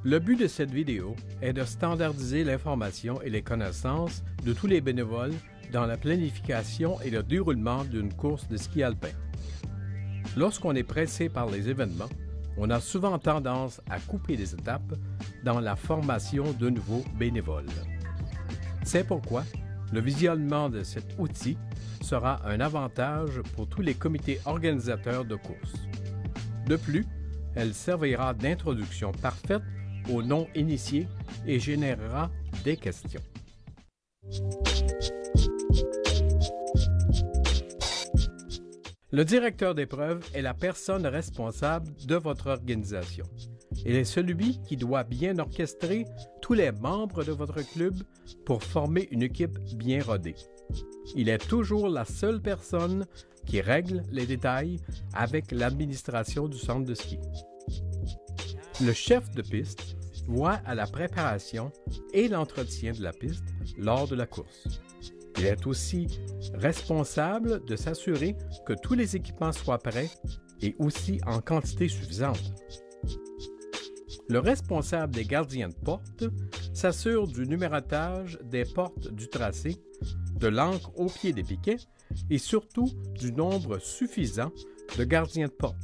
Le but de cette vidéo est de standardiser l'information et les connaissances de tous les bénévoles dans la planification et le déroulement d'une course de ski alpin. Lorsqu'on est pressé par les événements, on a souvent tendance à couper des étapes dans la formation de nouveaux bénévoles. C'est pourquoi le visionnement de cet outil sera un avantage pour tous les comités organisateurs de courses. De plus, elle servira d'introduction parfaite aux non-initiés et générera des questions. Le directeur d'épreuve est la personne responsable de votre organisation. Il est celui qui doit bien orchestrer tous les membres de votre club pour former une équipe bien rodée. Il est toujours la seule personne qui règle les détails avec l'administration du centre de ski. Le chef de piste voit à la préparation et l'entretien de la piste lors de la course. Il est aussi responsable de s'assurer que tous les équipements soient prêts et aussi en quantité suffisante. Le responsable des gardiens de porte s'assure du numérotage des portes du tracé, de l'ancre au pied des piquets et surtout du nombre suffisant de gardiens de porte.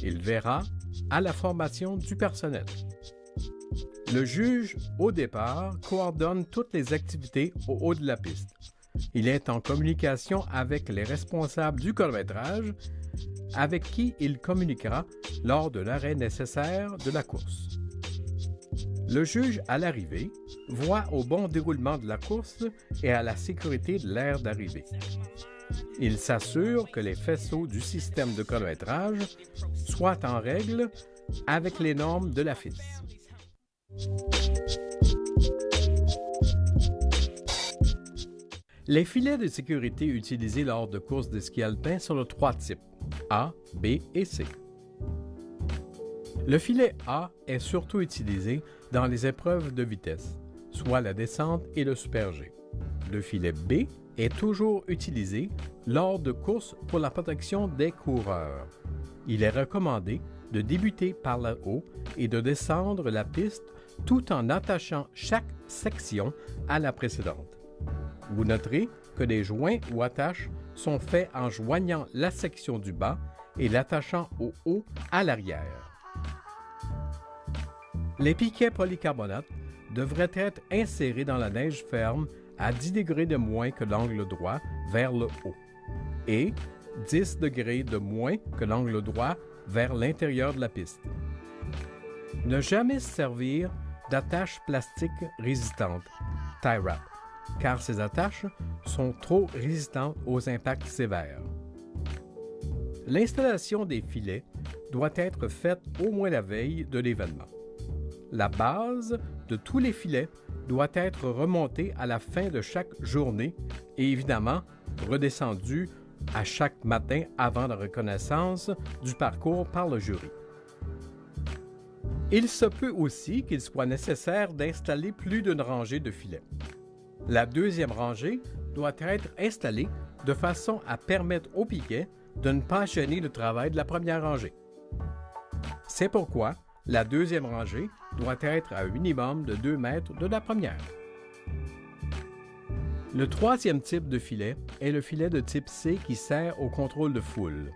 Il verra à la formation du personnel. Le juge, au départ, coordonne toutes les activités au haut de la piste. Il est en communication avec les responsables du kilométrage, avec qui il communiquera lors de l'arrêt nécessaire de la course. Le juge, à l'arrivée, voit au bon déroulement de la course et à la sécurité de l'aire d'arrivée. Il s'assure que les faisceaux du système de kilométrage soient en règle avec les normes de la FIS. Les filets de sécurité utilisés lors de courses de ski alpin sont de 3 types, A, B et C. Le filet A est surtout utilisé dans les épreuves de vitesse, soit la descente et le super G. Le filet B est toujours utilisé lors de courses pour la protection des coureurs. Il est recommandé de débuter par le haut et de descendre la piste tout en attachant chaque section à la précédente. Vous noterez que des joints ou attaches sont faits en joignant la section du bas et l'attachant au haut à l'arrière. Les piquets polycarbonate devraient être insérés dans la neige ferme à 10 degrés de moins que l'angle droit vers le haut et 10 degrés de moins que l'angle droit vers l'intérieur de la piste. Ne jamais se servir d'attaches plastiques résistantes, tie wrap, car ces attaches sont trop résistantes aux impacts sévères. L'installation des filets doit être faite au moins la veille de l'événement. La base de tous les filets doit être remontée à la fin de chaque journée et évidemment redescendue à chaque matin avant la reconnaissance du parcours par le jury. Il se peut aussi qu'il soit nécessaire d'installer plus d'une rangée de filets. La deuxième rangée doit être installée de façon à permettre au piquet de ne pas gêner le travail de la première rangée. C'est pourquoi la deuxième rangée doit être à un minimum de 2 mètres de la première. Le troisième type de filet est le filet de type C qui sert au contrôle de foule.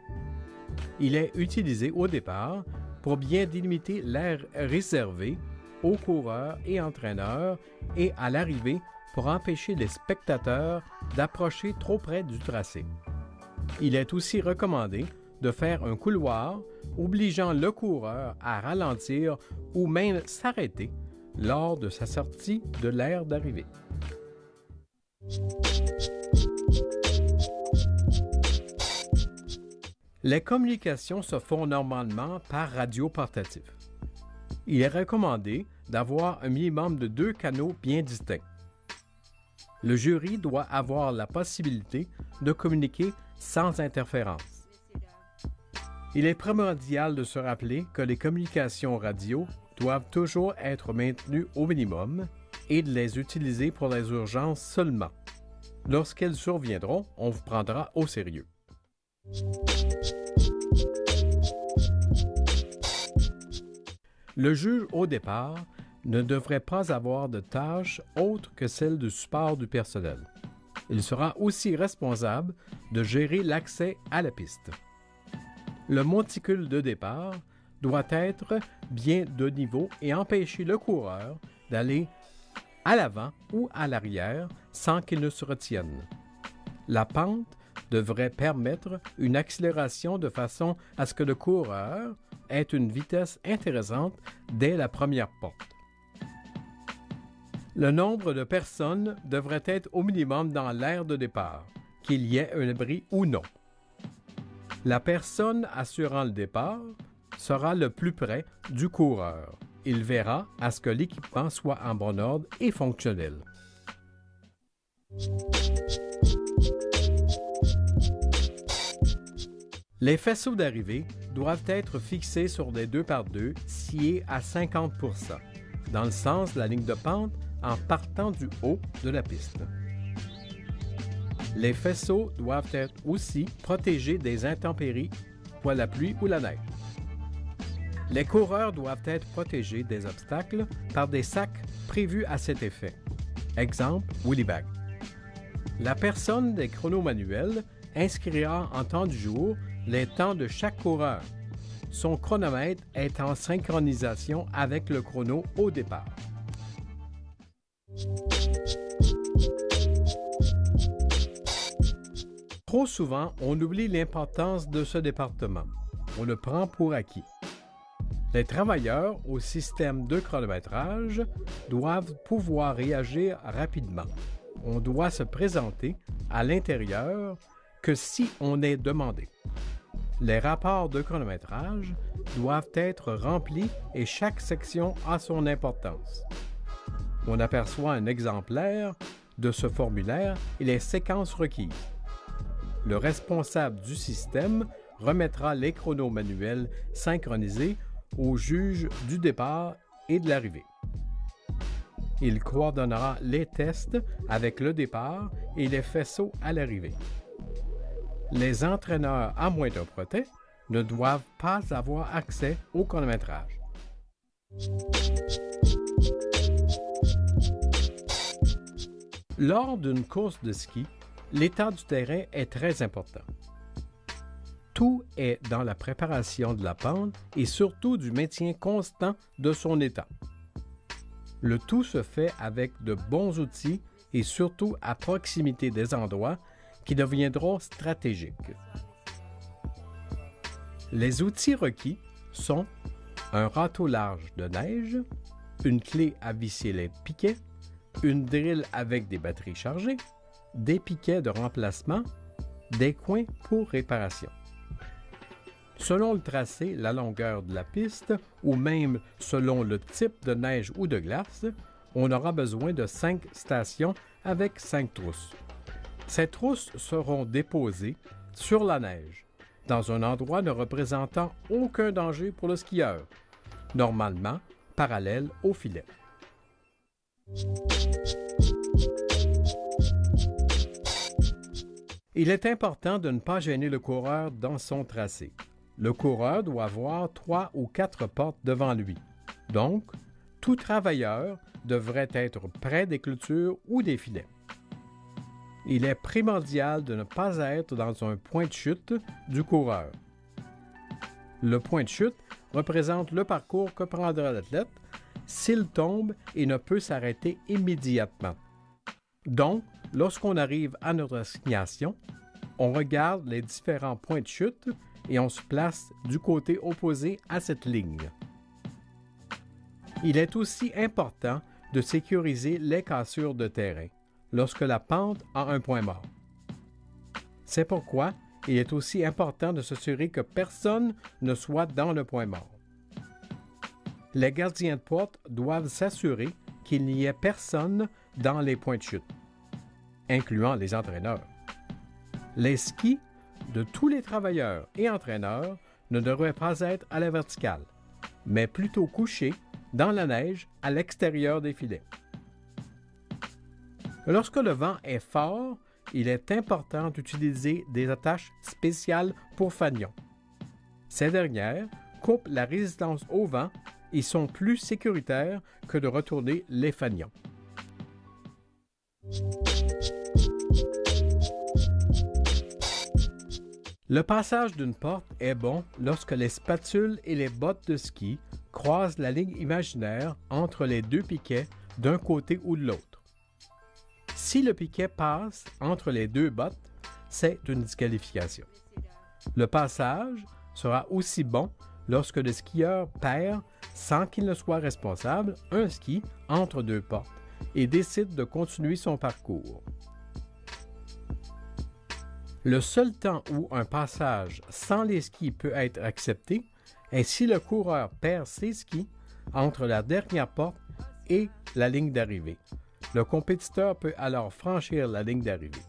Il est utilisé au départ pour bien délimiter l'aire réservée aux coureurs et entraîneurs et à l'arrivée pour empêcher les spectateurs d'approcher trop près du tracé. Il est aussi recommandé de faire un couloir obligeant le coureur à ralentir ou même s'arrêter lors de sa sortie de l'aire d'arrivée. Les communications se font normalement par radio portatif. Il est recommandé d'avoir un minimum de 2 canaux bien distincts. Le jury doit avoir la possibilité de communiquer sans interférence. Il est primordial de se rappeler que les communications radio doivent toujours être maintenues au minimum et de les utiliser pour les urgences seulement. Lorsqu'elles surviendront, on vous prendra au sérieux. Le juge, au départ, ne devrait pas avoir de tâches autres que celles de support du personnel. Il sera aussi responsable de gérer l'accès à la piste. Le monticule de départ doit être bien de niveau et empêcher le coureur d'aller à l'avant ou à l'arrière sans qu'il ne se retienne. La pente devrait permettre une accélération de façon à ce que le coureur ait une vitesse intéressante dès la première porte. Le nombre de personnes devrait être au minimum dans l'aire de départ, qu'il y ait un abri ou non. La personne assurant le départ sera le plus près du coureur. Il verra à ce que l'équipement soit en bon ordre et fonctionnel. Les faisceaux d'arrivée doivent être fixés sur des 2x2 sciés à 50%, dans le sens de la ligne de pente en partant du haut de la piste. Les faisceaux doivent être aussi protégés des intempéries, soit la pluie ou la neige. Les coureurs doivent être protégés des obstacles par des sacs prévus à cet effet. Exemple, Willybag. La personne des chronos manuels inscrira en temps du jour les temps de chaque coureur. Son chronomètre est en synchronisation avec le chrono au départ. Trop souvent, on oublie l'importance de ce département. On le prend pour acquis. Les travailleurs au système de chronométrage doivent pouvoir réagir rapidement. On doit se présenter à l'intérieur que si on est demandé. Les rapports de chronométrage doivent être remplis et chaque section a son importance. On aperçoit un exemplaire de ce formulaire et les séquences requises. Le responsable du système remettra les chronos manuels synchronisés au juge du départ et de l'arrivée. Il coordonnera les tests avec le départ et les faisceaux à l'arrivée. Les entraîneurs à moindre protet ne doivent pas avoir accès au chronométrage. Lors d'une course de ski, l'état du terrain est très important. Tout est dans la préparation de la pente et surtout du maintien constant de son état. Le tout se fait avec de bons outils et surtout à proximité des endroits qui deviendront stratégiques. Les outils requis sont un râteau large de neige, une clé à visser les piquets, une drille avec des batteries chargées, des piquets de remplacement, des coins pour réparation. Selon le tracé, la longueur de la piste, ou même selon le type de neige ou de glace, on aura besoin de 5 stations avec 5 trousses. Ces trousses seront déposées sur la neige, dans un endroit ne représentant aucun danger pour le skieur, normalement parallèle au filet. Il est important de ne pas gêner le coureur dans son tracé. Le coureur doit avoir 3 ou 4 portes devant lui. Donc, tout travailleur devrait être près des clôtures ou des filets. Il est primordial de ne pas être dans un point de chute du coureur. Le point de chute représente le parcours que prendra l'athlète s'il tombe et ne peut s'arrêter immédiatement. Donc, lorsqu'on arrive à notre assignation, on regarde les différents points de chute et on se place du côté opposé à cette ligne. Il est aussi important de sécuriser les cassures de terrain lorsque la pente a un point mort. C'est pourquoi il est aussi important de s'assurer que personne ne soit dans le point mort. Les gardiens de porte doivent s'assurer qu'il n'y ait personne dans les points de chute, incluant les entraîneurs. Les skis de tous les travailleurs et entraîneurs ne devraient pas être à la verticale, mais plutôt couchés dans la neige à l'extérieur des filets. Lorsque le vent est fort, il est important d'utiliser des attaches spéciales pour fanions. Ces dernières coupent la résistance au vent Ils sont plus sécuritaires que de retourner les fanions. Le passage d'une porte est bon lorsque les spatules et les bottes de ski croisent la ligne imaginaire entre les deux piquets d'un côté ou de l'autre. Si le piquet passe entre les deux bottes, c'est une disqualification. Le passage sera aussi bon lorsque le skieur perd, sans qu'il ne soit responsable, un ski entre deux portes et décide de continuer son parcours. Le seul temps où un passage sans les skis peut être accepté est si le coureur perd ses skis entre la dernière porte et la ligne d'arrivée. Le compétiteur peut alors franchir la ligne d'arrivée.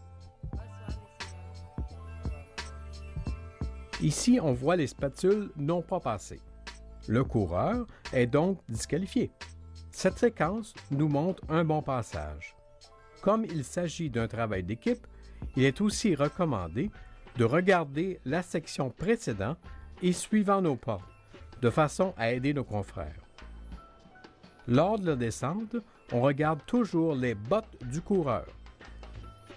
Ici, on voit les spatules non pas passer. Le coureur est donc disqualifié. Cette séquence nous montre un bon passage. Comme il s'agit d'un travail d'équipe, il est aussi recommandé de regarder la section précédente et suivant nos pas, de façon à aider nos confrères. Lors de la descente, on regarde toujours les bottes du coureur.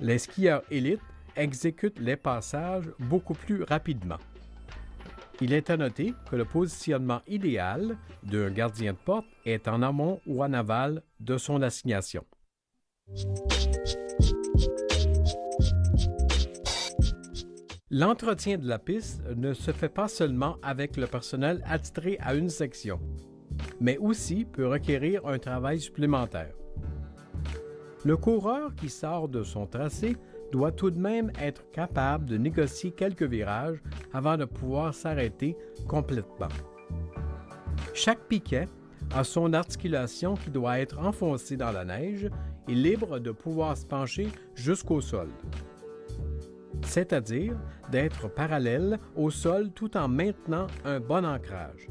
Les skieurs élites exécutent les passages beaucoup plus rapidement. Il est à noter que le positionnement idéal d'un gardien de porte est en amont ou en aval de son assignation. L'entretien de la piste ne se fait pas seulement avec le personnel attitré à une section, mais aussi peut requérir un travail supplémentaire. Le coureur qui sort de son tracé doit tout de même être capable de négocier quelques virages avant de pouvoir s'arrêter complètement. Chaque piquet a son articulation qui doit être enfoncée dans la neige et libre de pouvoir se pencher jusqu'au sol, c'est-à-dire d'être parallèle au sol tout en maintenant un bon ancrage.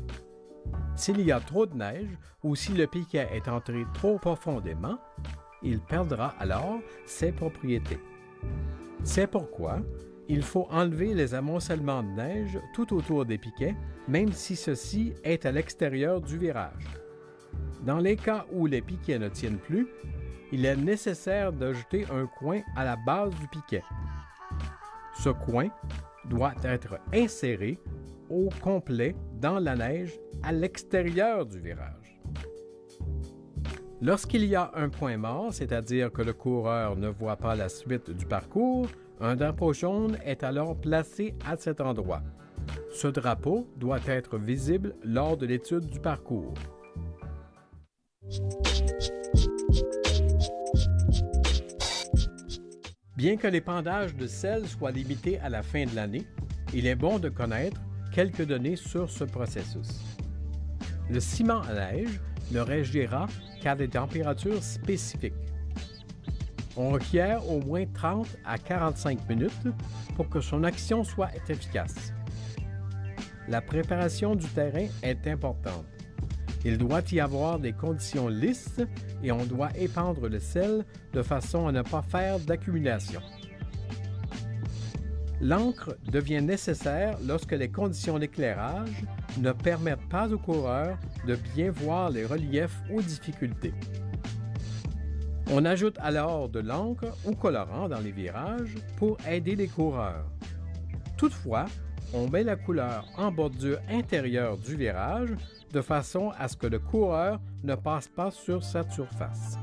S'il y a trop de neige ou si le piquet est entré trop profondément, il perdra alors ses propriétés. C'est pourquoi il faut enlever les amoncellements de neige tout autour des piquets, même si ceci est à l'extérieur du virage. Dans les cas où les piquets ne tiennent plus, il est nécessaire d'ajouter un coin à la base du piquet. Ce coin doit être inséré au complet dans la neige à l'extérieur du virage. Lorsqu'il y a un point mort, c'est-à-dire que le coureur ne voit pas la suite du parcours, un drapeau jaune est alors placé à cet endroit. Ce drapeau doit être visible lors de l'étude du parcours. Bien que l'épandage de sel soit limité à la fin de l'année, il est bon de connaître quelques données sur ce processus. Le ciment à neige ne réagira qu'à des températures spécifiques. On requiert au moins 30 à 45 minutes pour que son action soit efficace. La préparation du terrain est importante. Il doit y avoir des conditions lisses et on doit épandre le sel de façon à ne pas faire d'accumulation. L'encre devient nécessaire lorsque les conditions d'éclairage ne permettent pas aux coureurs de bien voir les reliefs ou difficultés. On ajoute alors de l'encre ou colorant dans les virages pour aider les coureurs. Toutefois, on met la couleur en bordure intérieure du virage de façon à ce que le coureur ne passe pas sur cette surface.